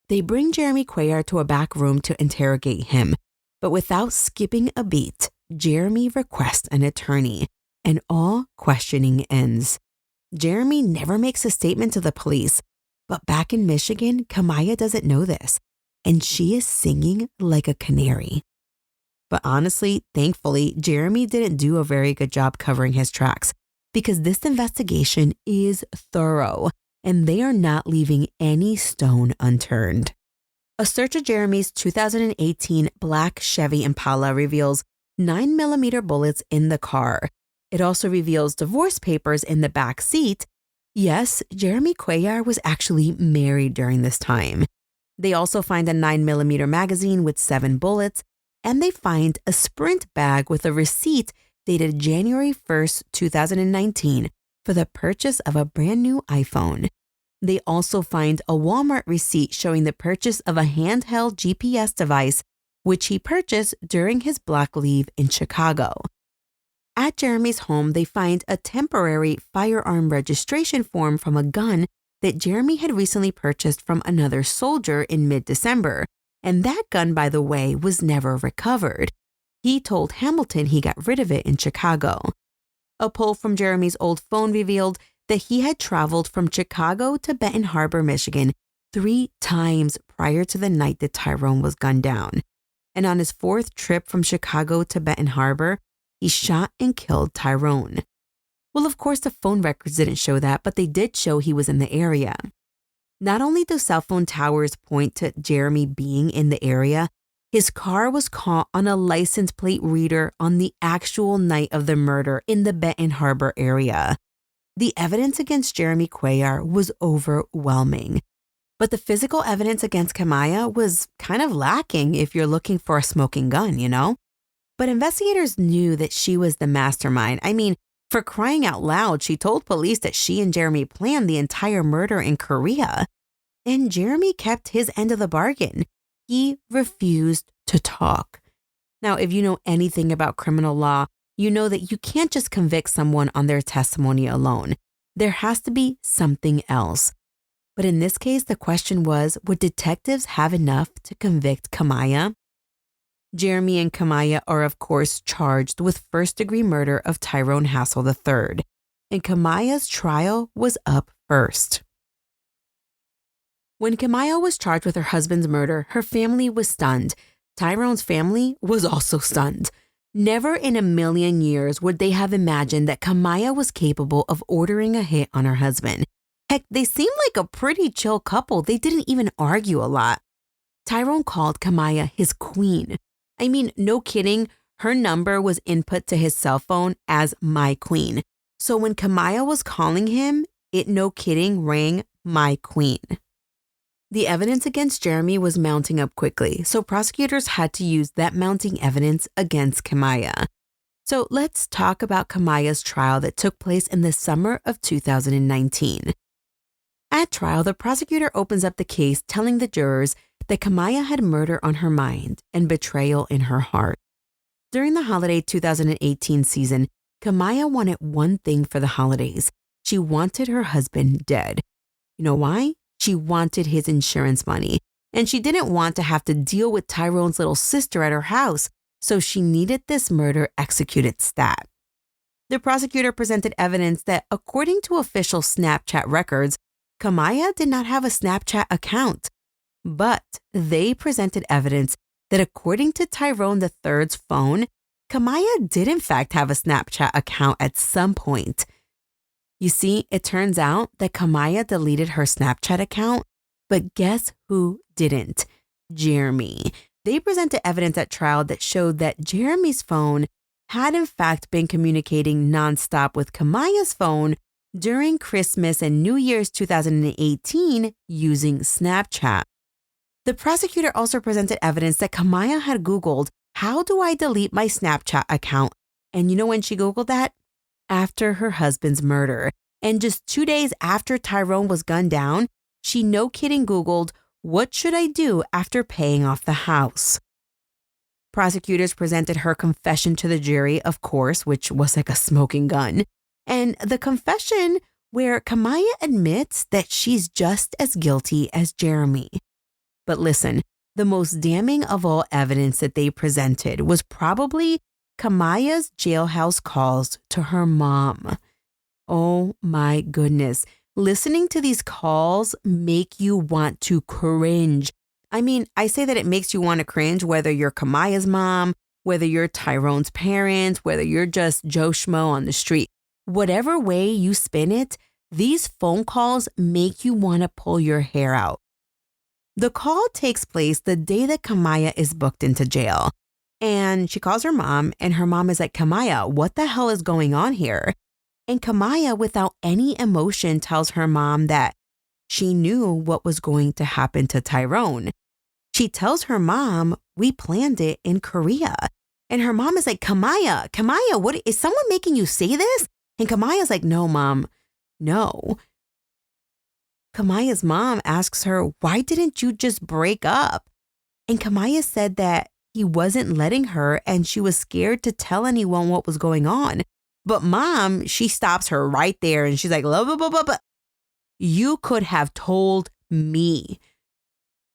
They bring Jeremy Cuellar to a back room to interrogate him, but without skipping a beat, Jeremy requests an attorney, and all questioning ends. Jeremy never makes a statement to the police, but back in Michigan, Kemia doesn't know this, and she is singing like a canary. But honestly, thankfully, Jeremy didn't do a very good job covering his tracks because this investigation is thorough, and they are not leaving any stone unturned. A search of Jeremy's 2018 black Chevy Impala reveals 9mm bullets in the car. It also reveals divorce papers in the back seat. Yes, Jeremy Cuellar was actually married during this time. They also find a 9mm magazine with 7 bullets, and they find a Sprint bag with a receipt dated January 1st, 2019 for the purchase of a brand new iPhone. They also find a Walmart receipt showing the purchase of a handheld GPS device, which he purchased during his block leave in Chicago. At Jeremy's home, they find a temporary firearm registration form from a gun that Jeremy had recently purchased from another soldier in mid-December, and that gun, by the way, was never recovered. He told Hamilton he got rid of it in Chicago. A poll from Jeremy's old phone revealed that he had traveled from Chicago to Benton Harbor, Michigan 3 times prior to the night that Tyrone was gunned down. And on his 4th trip from Chicago to Benton Harbor, he shot and killed Tyrone. Well, of course, the phone records didn't show that, but they did show he was in the area. Not only do cell phone towers point to Jeremy being in the area, his car was caught on a license plate reader on the actual night of the murder in the Benton Harbor area. The evidence against Jeremy Cuellar was overwhelming, but the physical evidence against Kemia was kind of lacking if you're looking for a smoking gun, you know? But investigators knew that she was the mastermind. I mean, for crying out loud, she told police that she and Jeremy planned the entire murder in Korea. And Jeremy kept his end of the bargain. He refused to talk. Now, if you know anything about criminal law, you know that you can't just convict someone on their testimony alone. There has to be something else. But in this case, the question was, would detectives have enough to convict Kemia? Jeremy and Kemia are, of course, charged with first-degree murder of Tyrone Hassel III, and Kemia's trial was up first. When Kemia was charged with her husband's murder, her family was stunned. Tyrone's family was also stunned. Never in a million years would they have imagined that Kemia was capable of ordering a hit on her husband. Heck, they seemed like a pretty chill couple. They didn't even argue a lot. Tyrone called Kemia his queen. I mean, no kidding, her number was input to his cell phone as my queen. So when Kemia was calling him, it no kidding rang my queen. The evidence against Jeremy was mounting up quickly, so prosecutors had to use that mounting evidence against Kemia. So let's talk about Kemia's trial that took place in the summer of 2019. At trial, the prosecutor opens up the case telling the jurors that Kemia had murder on her mind and betrayal in her heart. During the holiday 2018 season, Kemia wanted one thing for the holidays. She wanted her husband dead. You know why? She wanted his insurance money, and she didn't want to have to deal with Tyrone's little sister at her house, so she needed this murder executed stat. The prosecutor presented evidence that, according to official Snapchat records, Kemia did not have a Snapchat account. But they presented evidence that, according to Tyrone III's phone, Kemia did in fact have a Snapchat account at some point. You see, it turns out that Kemia deleted her Snapchat account, but guess who didn't? Jeremy. They presented evidence at trial that showed that Jeremy's phone had in fact been communicating nonstop with Kemia's phone during Christmas and New Year's 2018 using Snapchat. The prosecutor also presented evidence that Kemia had Googled, "How do I delete my Snapchat account?" And you know when she Googled that? After her husband's murder. And just 2 days after Tyrone was gunned down, she no kidding Googled, "What should I do after paying off the house?" Prosecutors presented her confession to the jury, of course, which was like a smoking gun. And the confession where Kemia admits that she's just as guilty as Jeremy. But listen, the most damning of all evidence that they presented was probably Kemia's jailhouse calls to her mom. Oh my goodness. Listening to these calls make you want to cringe. I mean, I say that it makes you want to cringe whether you're Kemia's mom, whether you're Tyrone's parents, whether you're just Joe Schmo on the street. Whatever way you spin it, these phone calls make you want to pull your hair out. The call takes place the day that Kemia is booked into jail. And she calls her mom, and her mom is like, "Kemia, what the hell is going on here?" And Kemia, without any emotion, tells her mom that she knew what was going to happen to Tyrone. She tells her mom, "We planned it in Korea." And her mom is like, Kemia, what is someone making you say this?" And Kemia's like, "No, mom, no." Kemia's mom asks her, "Why didn't you just break up?" And Kemia said that he wasn't letting her and she was scared to tell anyone what was going on. But mom, she stops her right there and she's like, blah, blah, blah, blah, blah. "You could have told me."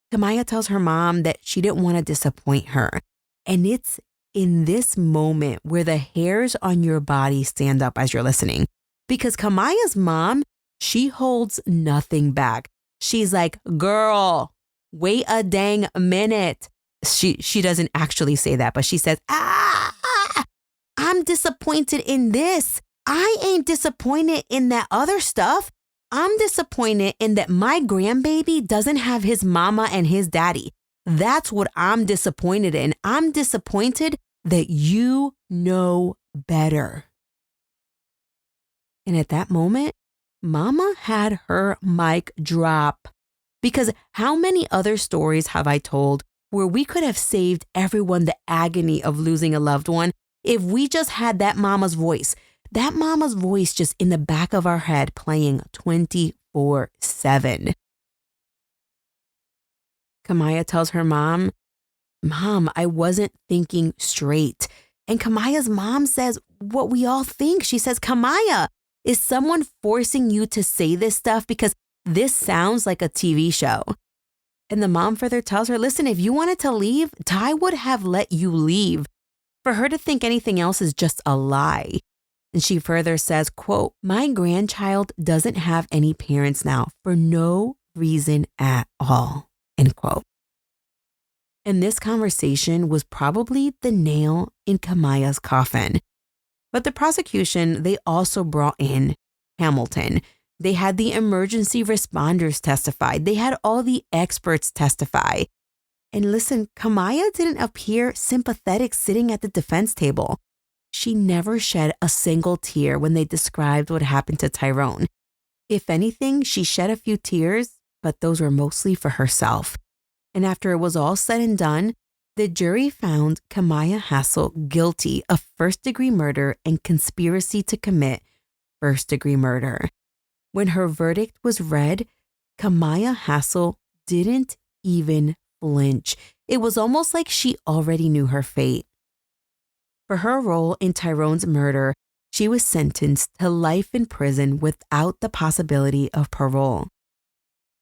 Kemia tells her mom that she didn't want to disappoint her. And it's in this moment where the hairs on your body stand up as you're listening. Because Kemia's mom, she holds nothing back. She's like, "Girl, wait a dang minute." She doesn't actually say that, but she says, "I'm disappointed in this. I ain't disappointed in that other stuff. I'm disappointed in that my grandbaby doesn't have his mama and his daddy. That's what I'm disappointed in. I'm disappointed that you know better." And at that moment, Mama had her mic drop. Because how many other stories have I told where we could have saved everyone the agony of losing a loved one if we just had that mama's voice just in the back of our head playing 24/7. Kemia tells her mom, "Mom, I wasn't thinking straight." And Kemia's mom says what we all think. She says, "Kemia, is someone forcing you to say this stuff? Because this sounds like a TV show." And the mom further tells her, "Listen, if you wanted to leave, Ty would have let you leave. For her to think anything else is just a lie." And she further says, quote, "My grandchild doesn't have any parents now for no reason at all," end quote. And this conversation was probably the nail in Kemia's coffin. But the prosecution, they also brought in Hamilton. They had the emergency responders testify. They had all the experts testify. And listen, Kemia didn't appear sympathetic sitting at the defense table. She never shed a single tear when they described what happened to Tyrone. If anything, she shed a few tears, but those were mostly for herself. And after it was all said and done, the jury found Kemia Hassel guilty of first-degree murder and conspiracy to commit first-degree murder. When her verdict was read, Kemia Hassel didn't even flinch. It was almost like she already knew her fate. For her role in Tyrone's murder, she was sentenced to life in prison without the possibility of parole.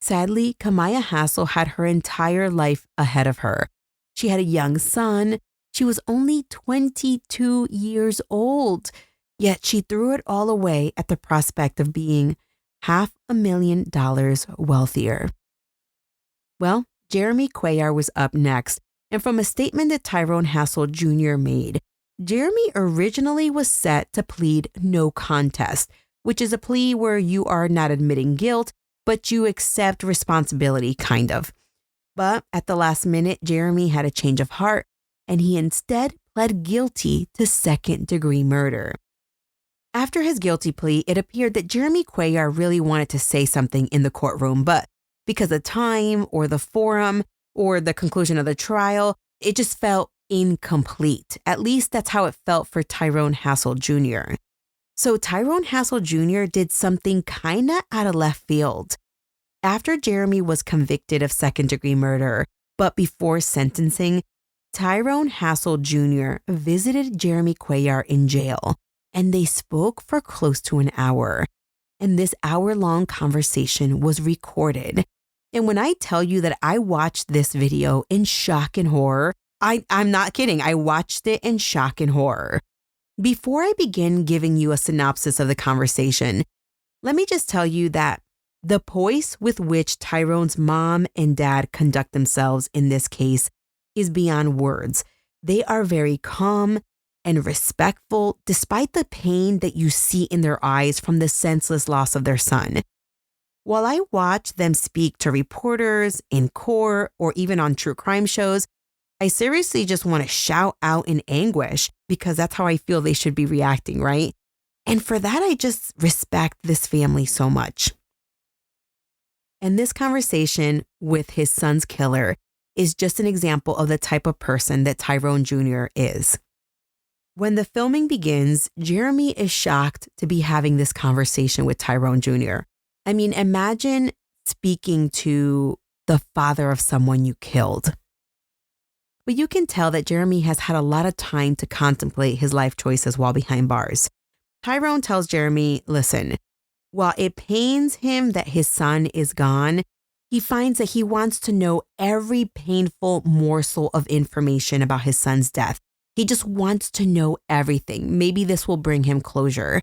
Sadly, Kemia Hassel had her entire life ahead of her. She had a young son. She was only 22 years old. Yet she threw it all away at the prospect of being $500,000 wealthier. Well, Jeremy Cuellar was up next, and from a statement that Tyrone Hassel Jr. made, Jeremy originally was set to plead no contest, which is a plea where you are not admitting guilt, but you accept responsibility, kind of. But at the last minute, Jeremy had a change of heart, and he instead pled guilty to second-degree murder. After his guilty plea, it appeared that Jeremy Cuellar really wanted to say something in the courtroom, but because of time or the forum or the conclusion of the trial, it just felt incomplete. At least that's how it felt for Tyrone Hassel Jr. So Tyrone Hassel Jr. did something kind of out of left field. After Jeremy was convicted of second-degree murder, but before sentencing, Tyrone Hassel Jr. visited Jeremy Cuellar in jail, and they spoke for close to an hour. And this hour-long conversation was recorded. And when I tell you that I watched this video in shock and horror, I'm not kidding. I watched it in shock and horror. Before I begin giving you a synopsis of the conversation, let me just tell you that the poise with which Tyrone's mom and dad conduct themselves in this case is beyond words. They are very calm and respectful despite the pain that you see in their eyes from the senseless loss of their son. While I watch them speak to reporters in court or even on true crime shows, I seriously just want to shout out in anguish because that's how I feel they should be reacting, right? And for that, I just respect this family so much. And this conversation with his son's killer is just an example of the type of person that Tyrone Jr. is. When the filming begins, Jeremy is shocked to be having this conversation with Tyrone Jr. I mean, imagine speaking to the father of someone you killed. But you can tell that Jeremy has had a lot of time to contemplate his life choices while behind bars. Tyrone tells Jeremy, listen, while it pains him that his son is gone, he finds that he wants to know every painful morsel of information about his son's death. He just wants to know everything. Maybe this will bring him closure.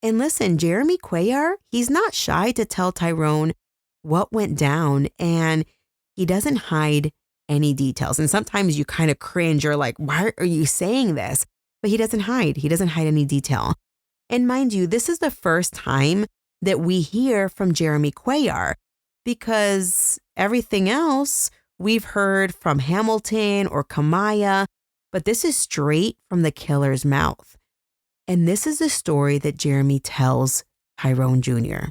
And listen, Jeremy Cuellar, he's not shy to tell Tyrone what went down, and he doesn't hide any details. And sometimes you kind of cringe. You're like, why are you saying this? But he doesn't hide. He doesn't hide any detail. And mind you, this is the first time that we hear from Jeremy Cuellar, because everything else we've heard from Hamilton or Kemia, but this is straight from the killer's mouth. And this is the story that Jeremy tells Tyrone Jr.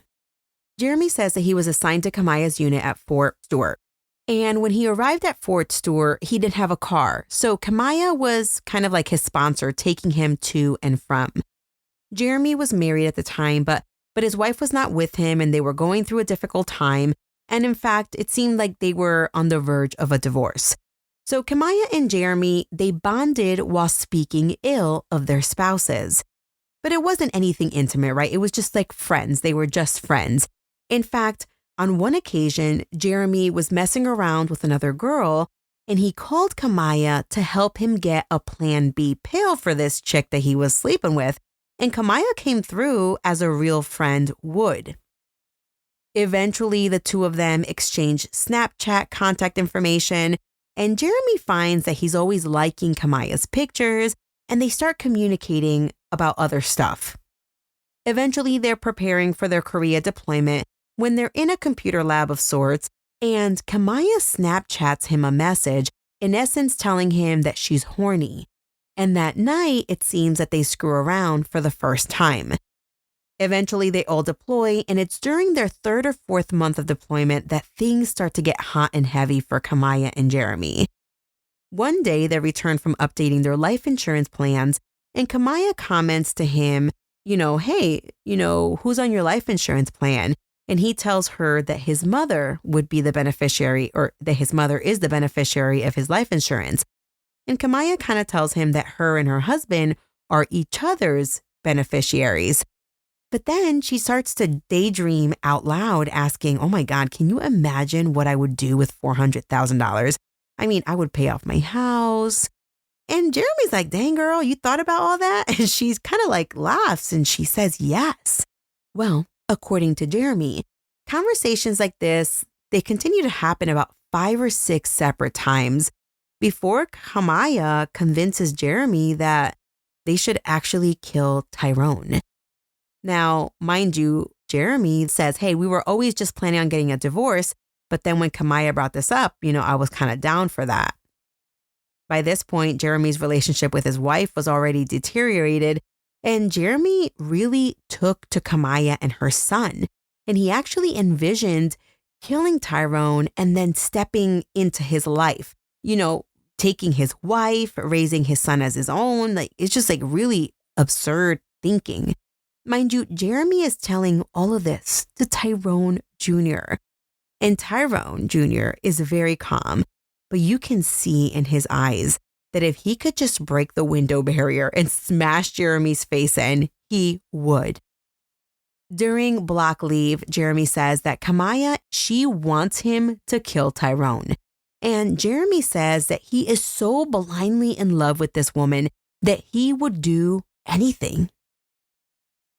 Jeremy says that he was assigned to Kemia's unit at Fort Stewart. And when he arrived at Fort Stewart, he didn't have a car. So Kemia was kind of like his sponsor, taking him to and from. Jeremy was married at the time, but his wife was not with him, and they were going through a difficult time. And in fact, it seemed like they were on the verge of a divorce. So Kemia and Jeremy, they bonded while speaking ill of their spouses. But it wasn't anything intimate, right? It was just like friends. They were just friends. In fact, on one occasion, Jeremy was messing around with another girl, and he called Kemia to help him get a Plan B pill for this chick that he was sleeping with. And Kemia came through as a real friend would. Eventually, the two of them exchange Snapchat contact information, and Jeremy finds that he's always liking Kemia's pictures, and they start communicating about other stuff. Eventually, they're preparing for their Korea deployment when they're in a computer lab of sorts, and Kemia Snapchats him a message, in essence telling him that she's horny. And that night, it seems that they screw around for the first time. Eventually, they all deploy, and it's during their third or fourth month of deployment that things start to get hot and heavy for Kemia and Jeremy. One day, they return from updating their life insurance plans, and Kemia comments to him, hey, who's on your life insurance plan? And he tells her that his mother would be the beneficiary, or that his mother is the beneficiary of his life insurance. And Kemia kind of tells him that her and her husband are each other's beneficiaries. But then she starts to daydream out loud, asking, oh my God, can you imagine what I would do with $400,000? I mean, I would pay off my house. And Jeremy's like, dang, girl, you thought about all that? And she's kind of like laughs and she says, yes. Well, according to Jeremy, conversations like this, they continue to happen about 5 or 6 separate times before Kemia convinces Jeremy that they should actually kill Tyrone. Now, mind you, Jeremy says, hey, we were always just planning on getting a divorce. But then when Kemia brought this up, I was kind of down for that. By this point, Jeremy's relationship with his wife was already deteriorated, and Jeremy really took to Kemia and her son. And he actually envisioned killing Tyrone and then stepping into his life, taking his wife, raising his son as his own. It's just really absurd thinking. Mind you, Jeremy is telling all of this to Tyrone Jr. And Tyrone Jr. is very calm, but you can see in his eyes that if he could just break the window barrier and smash Jeremy's face in, he would. During block leave, Jeremy says that Kemia, she wants him to kill Tyrone. And Jeremy says that he is so blindly in love with this woman that he would do anything.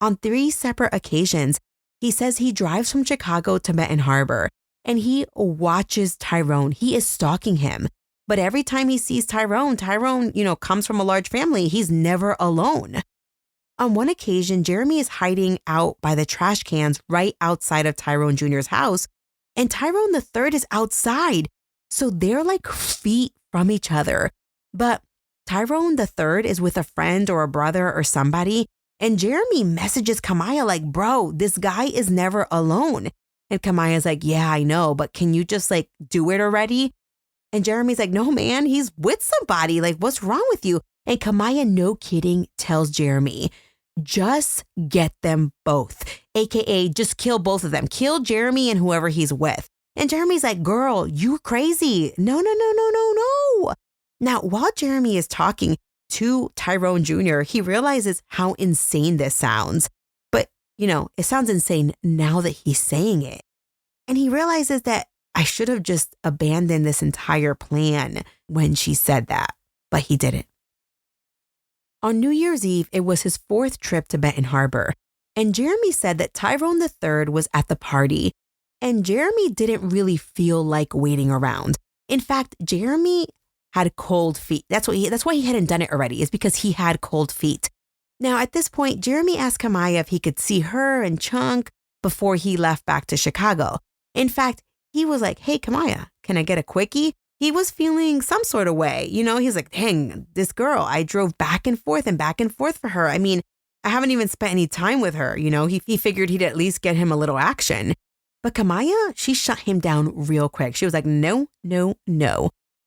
On 3 separate occasions, he says he drives from Chicago to Benton Harbor and he watches Tyrone. He is stalking him. But every time he sees Tyrone, comes from a large family. He's never alone. On one occasion, Jeremy is hiding out by the trash cans right outside of Tyrone Jr.'s house, and Tyrone III is outside. So they're feet from each other. But Tyrone III is with a friend or a brother or somebody, and Jeremy messages Kemia bro, this guy is never alone. And Kemia's like, yeah, I know, but can you just do it already? And Jeremy's like, no, man, he's with somebody. What's wrong with you? And Kemia, no kidding, tells Jeremy, just get them both, AKA just kill both of them. Kill Jeremy and whoever he's with. And Jeremy's like, girl, you crazy. No. Now, while Jeremy is talking to Tyrone Jr., he realizes how insane this sounds. But, it sounds insane now that he's saying it. And he realizes that I should have just abandoned this entire plan when she said that, but he didn't. On New Year's Eve, it was his 4th trip to Benton Harbor, and Jeremy said that Tyrone III was at the party, and Jeremy didn't really feel like waiting around. In fact, Jeremy had cold feet. That's why he hadn't done it already, is because he had cold feet. Now, at this point, Jeremy asked Kemia if he could see her and Chunk before he left back to Chicago. In fact, he was like, hey, Kemia, can I get a quickie? He was feeling some sort of way. He's like, dang, this girl, I drove back and forth for her. I mean, I haven't even spent any time with her. He figured he'd at least get him a little action. But Kemia, she shut him down real quick. She was like, no.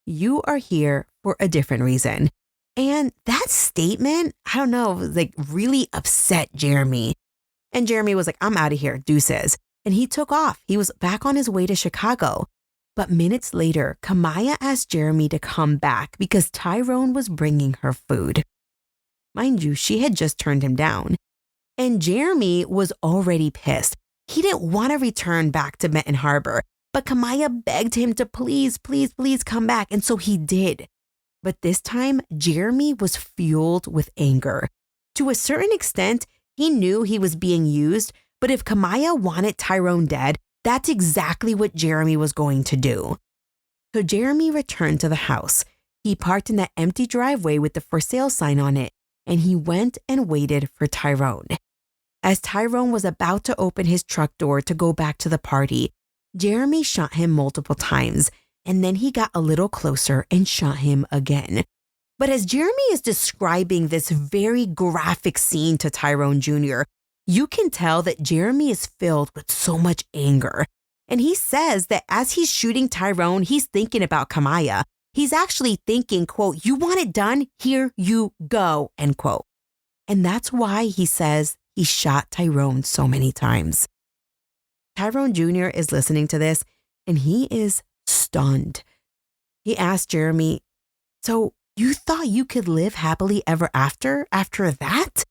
You are here for a different reason. And that statement, I don't know, really upset Jeremy. And Jeremy was like, I'm out of here, deuces. And he took off. He was back on his way to Chicago. But minutes later, Kemia asked Jeremy to come back because Tyrone was bringing her food. Mind you, she had just turned him down. And Jeremy was already pissed. He didn't want to return back to Benton Harbor, but Kemia begged him to please come back. And so he did. But this time, Jeremy was fueled with anger. To a certain extent, he knew he was being used, but if Kemia wanted Tyrone dead, that's exactly what Jeremy was going to do. So Jeremy returned to the house. He parked in that empty driveway with the for sale sign on it, and he went and waited for Tyrone. As Tyrone was about to open his truck door to go back to the party, Jeremy shot him multiple times, and then he got a little closer and shot him again. But as Jeremy is describing this very graphic scene to Tyrone Jr., you can tell that Jeremy is filled with so much anger. And he says that as he's shooting Tyrone, he's thinking about Kemia. He's actually thinking, quote, you want it done? Here you go, end quote. And that's why he says he shot Tyrone so many times. Tyrone Jr. is listening to this and he is stunned. He asked Jeremy, so you thought you could live happily ever after that?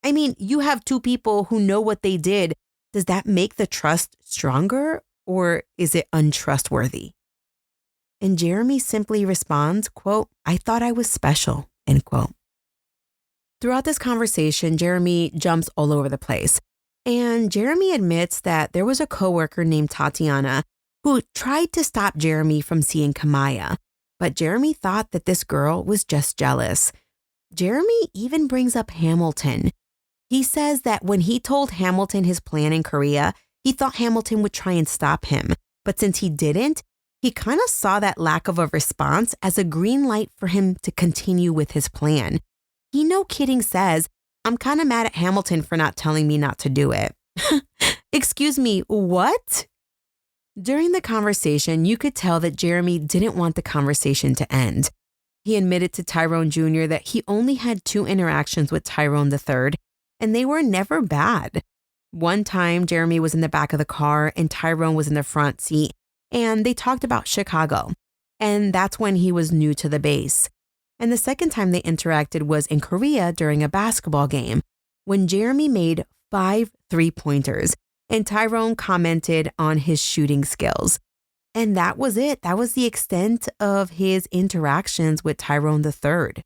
I mean, you have 2 people who know what they did. Does that make the trust stronger or is it untrustworthy? And Jeremy simply responds, quote, "I thought I was special," end quote. Throughout this conversation, Jeremy jumps all over the place. And Jeremy admits that there was a coworker named Tatiana who tried to stop Jeremy from seeing Kemia, but Jeremy thought that this girl was just jealous. Jeremy even brings up Hamilton. He says that when he told Hamilton his plan in Korea, he thought Hamilton would try and stop him. But since he didn't, he kind of saw that lack of a response as a green light for him to continue with his plan. He no kidding says, "I'm kind of mad at Hamilton for not telling me not to do it." Excuse me, what? During the conversation, you could tell that Jeremy didn't want the conversation to end. He admitted to Tyrone Jr. that he only had 2 interactions with Tyrone III, and they were never bad. One time, Jeremy was in the back of the car and Tyrone was in the front seat, and they talked about Chicago. And that's when he was new to the base. And the second time they interacted was in Korea during a basketball game, when Jeremy made 5 3-pointers, and Tyrone commented on his shooting skills. And that was it. That was the extent of his interactions with Tyrone III.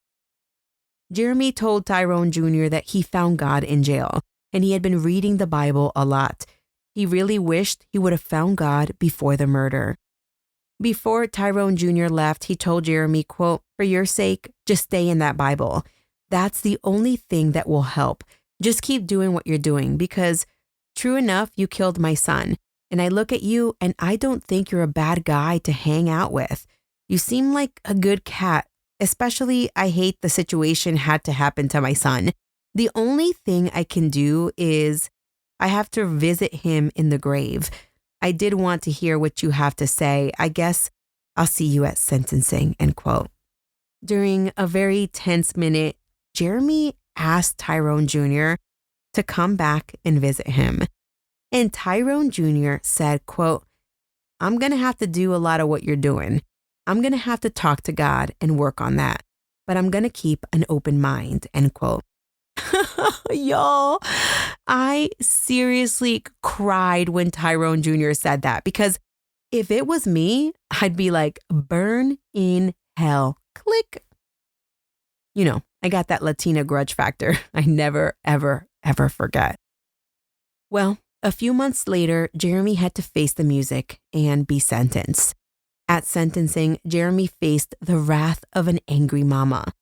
Jeremy told Tyrone Jr. that he found God in jail, and he had been reading the Bible a lot. He really wished he would have found God before the murder. Before Tyrone Jr. left, he told Jeremy, quote, "For your sake, just stay in that Bible. That's the only thing that will help. Just keep doing what you're doing because true enough, you killed my son. And I look at you and I don't think you're a bad guy to hang out with. You seem like a good cat. Especially, I hate the situation had to happen to my son. The only thing I can do is I have to visit him in the grave. I did want to hear what you have to say. I guess I'll see you at sentencing," end quote. During a very tense minute, Jeremy asked Tyrone Jr. to come back and visit him. And Tyrone Jr. said, quote, "I'm going to have to do a lot of what you're doing. I'm going to have to talk to God and work on that, but I'm going to keep an open mind," end quote. Y'all, I seriously cried when Tyrone Jr. said that because if it was me, I'd be like, burn in hell, click. You know, I got that Latina grudge factor. I never, ever, ever forget. Well, a few months later, Jeremy had to face the music and be sentenced. At sentencing, Jeremy faced the wrath of an angry mama.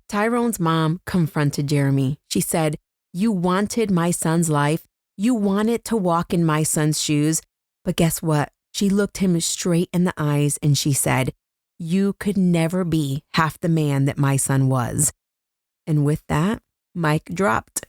Tyrone's mom confronted Jeremy. She said, "You wanted my son's life. You wanted to walk in my son's shoes. But guess what?" She looked him straight in the eyes and she said, "You could never be half the man that my son was." And with that, mic dropped.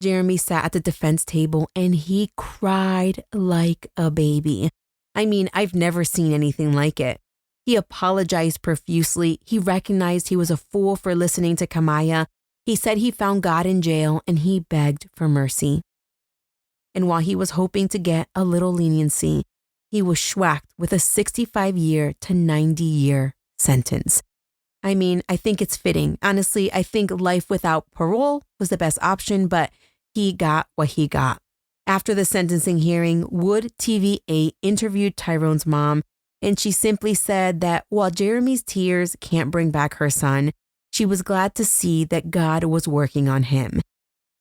Jeremy sat at the defense table and he cried like a baby. I mean, I've never seen anything like it. He apologized profusely. He recognized he was a fool for listening to Kemia. He said he found God in jail and he begged for mercy. And while he was hoping to get a little leniency, he was schwacked with a 65-year to 90-year sentence. I mean, I think it's fitting. Honestly, I think life without parole was the best option, but he got what he got. After the sentencing hearing, Wood TV8 interviewed Tyrone's mom, and she simply said that while Jeremy's tears can't bring back her son, she was glad to see that God was working on him.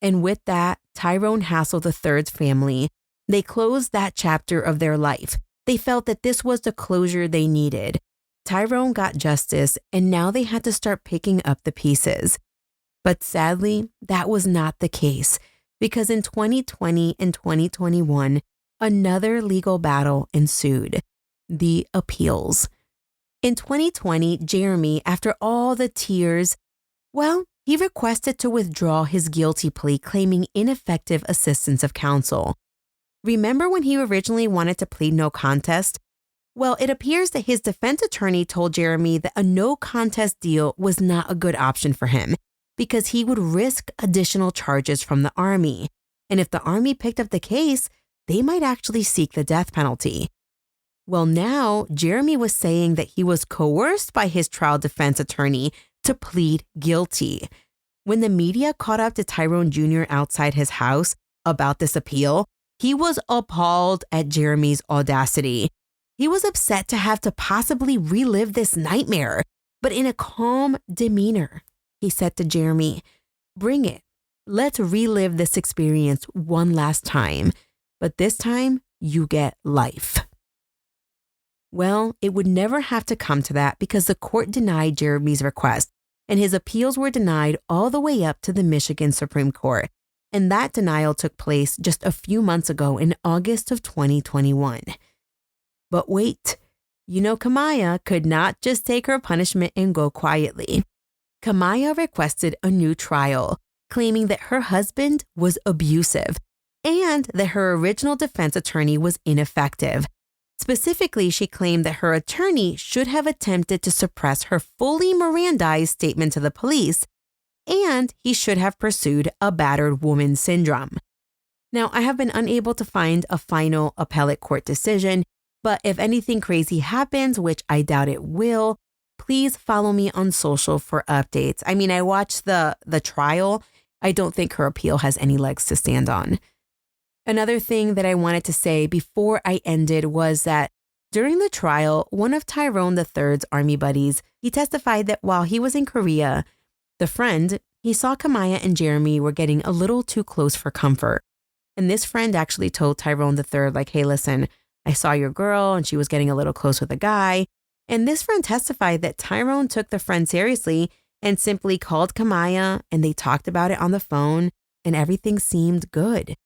And with that, Tyrone Hassel III's family, they closed that chapter of their life. They felt that this was the closure they needed. Tyrone got justice, and now they had to start picking up the pieces. But sadly, that was not the case, because in 2020 and 2021, another legal battle ensued: the appeals. In 2020, Jeremy, after all the tears, he requested to withdraw his guilty plea, claiming ineffective assistance of counsel. Remember when he originally wanted to plead no contest? Well, it appears that his defense attorney told Jeremy that a no contest deal was not a good option for him because he would risk additional charges from the Army. And if the Army picked up the case, they might actually seek the death penalty. Well, now Jeremy was saying that he was coerced by his trial defense attorney to plead guilty. When the media caught up to Tyrone Jr. outside his house about this appeal, he was appalled at Jeremy's audacity. He was upset to have to possibly relive this nightmare, but in a calm demeanor. He said to Jeremy, "Bring it. Let's relive this experience one last time, but this time you get life." Well, it would never have to come to that because the court denied Jeremy's request, and his appeals were denied all the way up to the Michigan Supreme Court. And that denial took place just a few months ago in August of 2021. But wait, Kemia could not just take her punishment and go quietly. Kemia requested a new trial, claiming that her husband was abusive and that her original defense attorney was ineffective. Specifically, she claimed that her attorney should have attempted to suppress her fully Mirandized statement to the police, and he should have pursued a battered woman syndrome. Now, I have been unable to find a final appellate court decision, but if anything crazy happens, which I doubt it will, please follow me on social for updates. I mean, I watched the trial. I don't think her appeal has any legs to stand on. Another thing that I wanted to say before I ended was that during the trial, one of Tyrone III's army buddies, he testified that while he was in Korea, the friend, he saw Kemia and Jeremy were getting a little too close for comfort. And this friend actually told Tyrone III, like, "Hey, listen, I saw your girl and she was getting a little close with a guy." And this friend testified that Tyrone took the friend seriously and simply called Kemia and they talked about it on the phone and everything seemed good.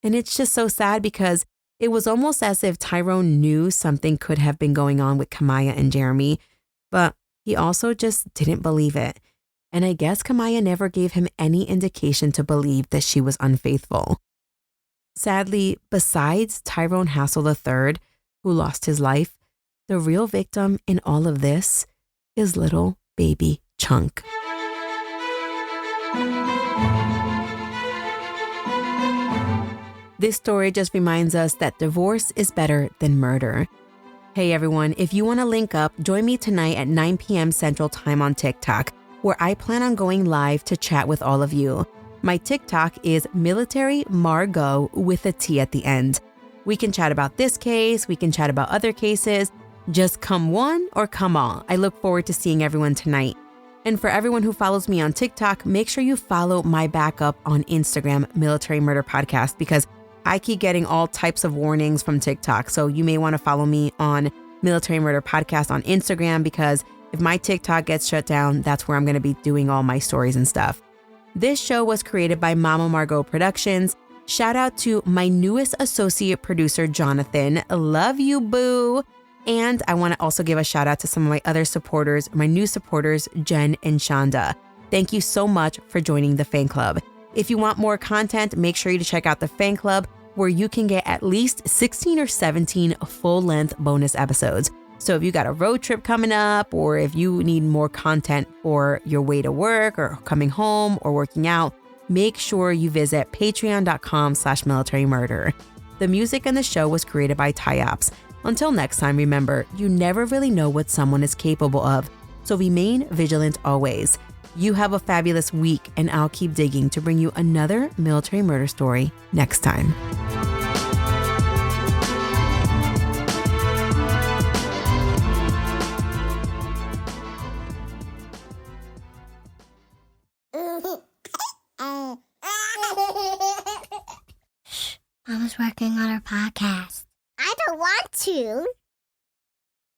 And it's just so sad because it was almost as if Tyrone knew something could have been going on with Kemia and Jeremy, but he also just didn't believe it. And I guess Kemia never gave him any indication to believe that she was unfaithful. Sadly, besides Tyrone Hassel III, who lost his life, the real victim in all of this is little baby Chunk. This story just reminds us that divorce is better than murder. Hey everyone, if you want to link up, join me tonight at 9 p.m. Central Time on TikTok, where I plan on going live to chat with all of you. My TikTok is Military Margot with a T at the end. We can chat about this case, we can chat about other cases. Just come one or come all. I look forward to seeing everyone tonight. And for everyone who follows me on TikTok, make sure you follow my backup on Instagram, Military Murder Podcast, because I keep getting all types of warnings from TikTok. So you may want to follow me on Military Murder Podcast on Instagram, because if my TikTok gets shut down, that's where I'm going to be doing all my stories and stuff. This show was created by Mama Margot Productions. Shout out to my newest associate producer, Jonathan. Love you, boo. And I want to also give a shout out to some of my other supporters, my new supporters, Jen and Shonda. Thank you so much for joining the fan club. If you want more content, make sure you check out the fan club, where you can get at least 16 or 17 full-length bonus episodes. So if you got a road trip coming up, or if you need more content for your way to work or coming home or working out, make sure you visit patreon.com/militarymurder. The music in the show was created by Tyops. Until next time, remember, you never really know what someone is capable of, so remain vigilant always. You have a fabulous week, and I'll keep digging to bring you another military murder story next time. Mama's working on her podcast. I don't want to.